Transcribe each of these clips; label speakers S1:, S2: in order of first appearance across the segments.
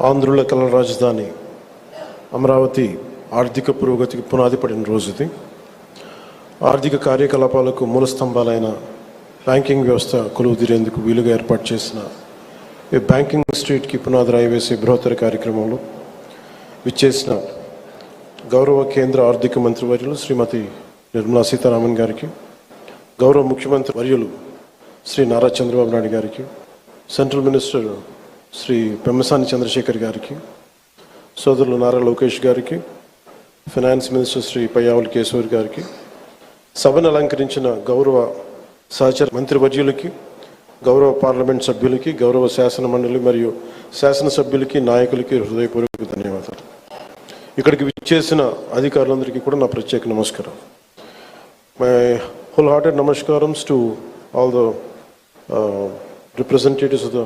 S1: ఆంధ్రుల కళల రాజధాని అమరావతి ఆర్థిక పురోగతికి పునాది పడిన రోజుది. ఆర్థిక కార్యకలాపాలకు మూల స్తంభాలైన బ్యాంకింగ్ వ్యవస్థ కొలువుదీరేందుకు వీలుగా ఏర్పాటు చేసిన ఈ బ్యాంకింగ్ స్ట్రీట్కి పునాది రాయి వేసే బృహత్తర కార్యక్రమంలో విచ్చేసిన గౌరవ కేంద్ర ఆర్థిక మంత్రి వర్యులు శ్రీమతి నిర్మలా సీతారామన్ గారికి, గౌరవ ముఖ్యమంత్రి వర్యులు శ్రీ నారా చంద్రబాబు నాయుడు గారికి, సెంట్రల్ మినిస్టర్ శ్రీ పెమ్మసాని చంద్రశేఖర్ గారికి, సోదరులు నారా లోకేష్ గారికి, ఫైనాన్స్ మినిస్టర్ శ్రీ పయ్యావుల కేశవర్ గారికి, సభను అలంకరించిన గౌరవ సహచర మంత్రివర్యులకి, గౌరవ పార్లమెంట్ సభ్యులకి, గౌరవ శాసన మండలి మరియు శాసనసభ్యులకి, నాయకులకి హృదయపూర్వక ధన్యవాదాలు. ఇక్కడికి విచ్చేసిన అధికారులందరికీ కూడా నా ప్రత్యేక నమస్కారం. My wholehearted namaskaram to all the representatives of the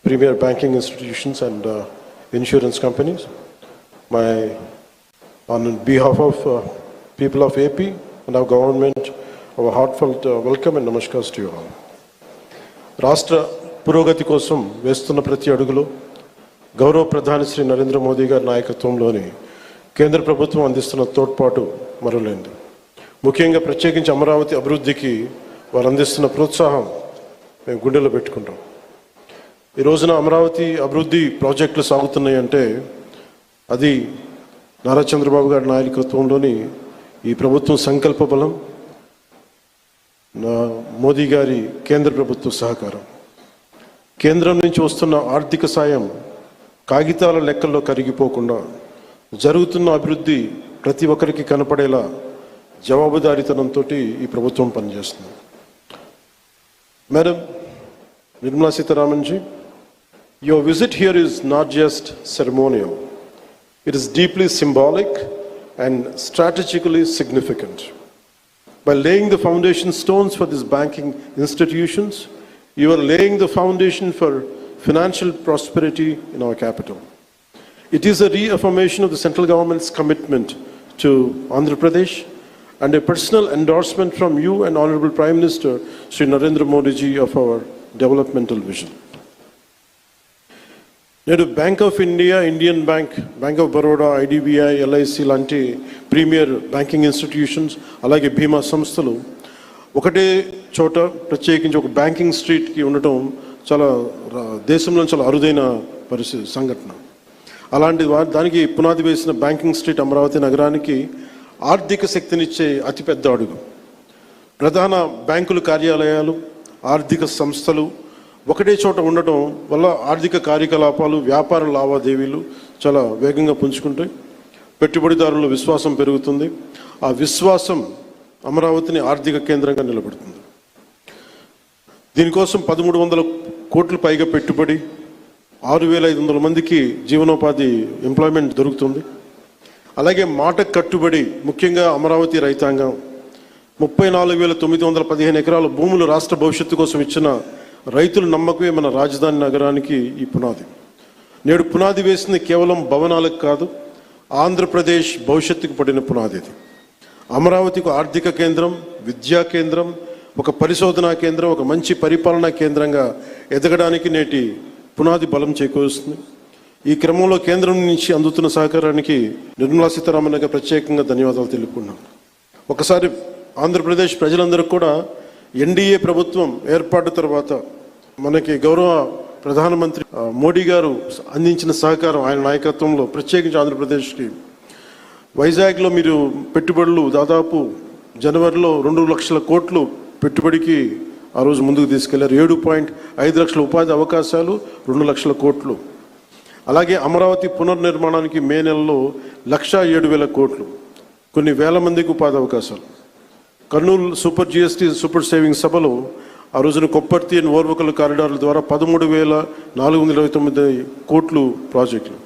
S1: premier banking institutions and insurance companies. On behalf of people of AP and our government, our heartfelt welcome and namaskars to you all. రాష్ట్ర పురోగతి కోసం వేస్తున్న ప్రతి అడుగులో గౌరవ ప్రధాని శ్రీ నరేంద్ర మోదీ గారి నాయకత్వంలోని కేంద్ర ప్రభుత్వం అందిస్తున్న తోడ్పాటు మరువలేనిది. ముఖ్యంగా ప్రత్యేకించి అమరావతి అభివృద్ధికి వారు అందిస్తున్న ప్రోత్సాహం మేము గుండెలో పెట్టుకుంటాం. ఈ రోజున అమరావతి అభివృద్ధి ప్రాజెక్టులు సాగుతున్నాయి అంటే అది నారా చంద్రబాబు గారి నాయకత్వంలోని ఈ ప్రభుత్వం సంకల్ప బలం, మోదీ గారి కేంద్ర ప్రభుత్వ సహకారం. కేంద్రం నుంచి వస్తున్న ఆర్థిక సాయం కాగితాల లెక్కల్లో కరిగిపోకుండా జరుగుతున్న అభివృద్ధి ప్రతి ఒక్కరికి కనపడేలా జవాబుదారీతనంతో ఈ ప్రభుత్వం పనిచేస్తుంది. Madam Nirmala Sitharaman ji, your visit here is not just ceremonial. It is deeply symbolic and strategically significant. By laying the foundation stones for these banking institutions, you are laying the foundation for financial prosperity in our capital. It is a reaffirmation of the central government's commitment to Andhra Pradesh and a personal endorsement from you and Honorable Prime Minister Sri Narendra Modi ji of our developmental vision. నేడు bank of India, Indian bank, bank of Baroda, IDBI, LIC లాంటి premier banking institutions, అలాగే బీమా సంస్థలు ఒకటే చోట ప్రత్యేకించి ఒక banking స్ట్రీట్కి ఉండటం చాలా దేశంలో చాలా అరుదైన సంఘటన. అలాంటి దానికి పునాది వేసిన బ్యాంకింగ్ స్ట్రీట్ అమరావతి నగరానికి ఆర్థిక శక్తినిచ్చే అతిపెద్ద అడుగు. ప్రధాన బ్యాంకుల కార్యాలయాలు, ఆర్థిక సంస్థలు ఒకటే చోట ఉండటం వల్ల ఆర్థిక కార్యకలాపాలు, వ్యాపార లావాదేవీలు చాలా వేగంగా పుంజుకుంటాయి. పెట్టుబడిదారుల విశ్వాసం పెరుగుతుంది. ఆ విశ్వాసం అమరావతిని ఆర్థిక కేంద్రంగా నిలబెడుతుంది. దీనికోసం 1300 కోట్ల పైగా పెట్టుబడి, 6500 మందికి జీవనోపాధి ఎంప్లాయ్మెంట్ దొరుకుతుంది. అలాగే మాట కట్టుబడి ముఖ్యంగా అమరావతి రైతాంగం 34,915 ఎకరాల భూములు రాష్ట్ర భవిష్యత్తు కోసం ఇచ్చిన రైతుల నమ్మకమే మన రాజధాని నగరానికి ఈ పునాది. నేడు పునాది వేసింది కేవలం భవనాలకు కాదు, ఆంధ్రప్రదేశ్ భవిష్యత్తుకు పడిన పునాది. ఇది అమరావతికి ఆర్థిక కేంద్రం, విద్యా కేంద్రం, ఒక పరిశోధనా కేంద్రం, ఒక మంచి పరిపాలనా కేంద్రంగా ఎదగడానికి నేటి పునాది బలం చేకూరుస్తుంది. ఈ క్రమంలో కేంద్రం నుంచి అందుతున్న సహకారానికి నిర్మలా సీతారామన్ గారికి ప్రత్యేకంగా ధన్యవాదాలు తెలుపుకున్నాం. ఒకసారి ఆంధ్రప్రదేశ్ ప్రజలందరూ కూడా ఎన్డీఏ ప్రభుత్వం ఏర్పాటు తర్వాత మనకి గౌరవ ప్రధానమంత్రి మోడీ గారు అందించిన సహకారం, ఆయన నాయకత్వంలో ప్రత్యేకించి ఆంధ్రప్రదేశ్కి వైజాగ్లో మీరు పెట్టుబడులు దాదాపు జనవరిలో 2 లక్షల కోట్లు పెట్టుబడికి ఆ రోజు ముందుకు తీసుకెళ్లారు. 7.5 లక్షల ఉపాధి అవకాశాలు, 2 లక్షల కోట్లు. అలాగే అమరావతి పునర్నిర్మాణానికి మే నెలలో 1,07,000 కోట్లు, కొన్ని వేల మందికి ఉపాధి అవకాశాలు. Kurnool super GST super saving సభలో ఆ రోజున కొప్పర్తి అండ్ ఓర్వకల్ కారిడార్ల ద్వారా 13,429 కోట్లు ప్రాజెక్టులు.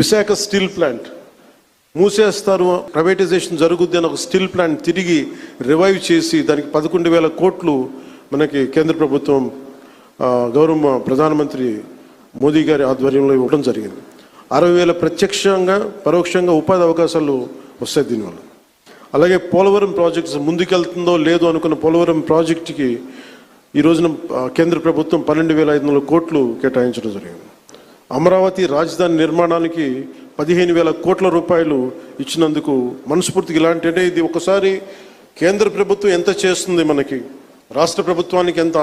S1: విశాఖ స్టీల్ ప్లాంట్ మూసేస్తారు, ప్రైవేటైజేషన్ జరుగుద్ది అని ఒక స్టీల్ ప్లాంట్ తిరిగి రివైవ్ చేసి దానికి 11,000 కోట్లు మనకి కేంద్ర ప్రభుత్వం గౌరవ ప్రధానమంత్రి మోదీ గారి ఆధ్వర్యంలో ఇవ్వడం జరిగింది. 60,000 ప్రత్యక్షంగా పరోక్షంగా ఉపాధి అవకాశాలు వస్తాయి దీనివల్ల. అలాగే పోలవరం ప్రాజెక్ట్స్ ముందుకెళ్తుందో లేదో అనుకున్న పోలవరం ప్రాజెక్టుకి ఈ రోజున కేంద్ర ప్రభుత్వం 12,500 కోట్లు కేటాయించడం జరిగింది. అమరావతి రాజధాని నిర్మాణానికి 15,000 కోట్ల రూపాయలు ఇచ్చినందుకు మనస్ఫూర్తిగా ఇలాంటి, అంటే ఇది ఒకసారి కేంద్ర ప్రభుత్వం ఎంత చేస్తుంది మనకి, రాష్ట్ర ప్రభుత్వానికి ఎంత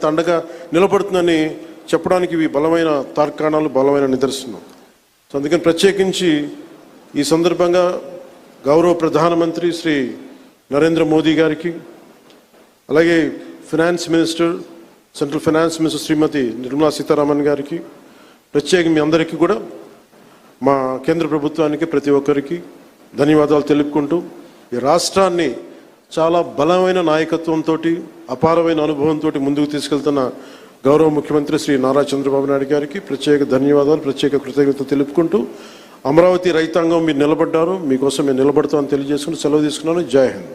S1: అండగా నిలబడుతుందని చెప్పడానికి ఇవి బలమైన తార్కాణాలు, బలమైన నిదర్శనం. సో అందుకని ప్రత్యేకించి ఈ సందర్భంగా గౌరవ ప్రధానమంత్రి శ్రీ నరేంద్ర మోదీ గారికి, అలాగే సెంట్రల్ ఫైనాన్స్ మినిస్టర్ శ్రీమతి నిర్మలా సీతారామన్ గారికి, ప్రత్యేకంగా మీ అందరికీ కూడా, మా కేంద్ర ప్రభుత్వానికి, ప్రతి ఒక్కరికి ధన్యవాదాలు తెలుపుకుంటూ, ఈ రాష్ట్రాన్ని చాలా బలమైన నాయకత్వంతో, అపారమైన అనుభవంతో ముందుకు తీసుకెళ్తున్న గౌరవ ముఖ్యమంత్రి శ్రీ నారా చంద్రబాబు నాయుడు గారికి ప్రత్యేక ధన్యవాదాలు, ప్రత్యేక కృతజ్ఞతలు తెలుపుకుంటూ, అమరావతి రైతాంగం మీరు నిలబడ్డారు, మీకోసం మేము నిలబడతామని తెలియజేసుకుంటూ సెలవు తీసుకున్నాను. జై హింద్.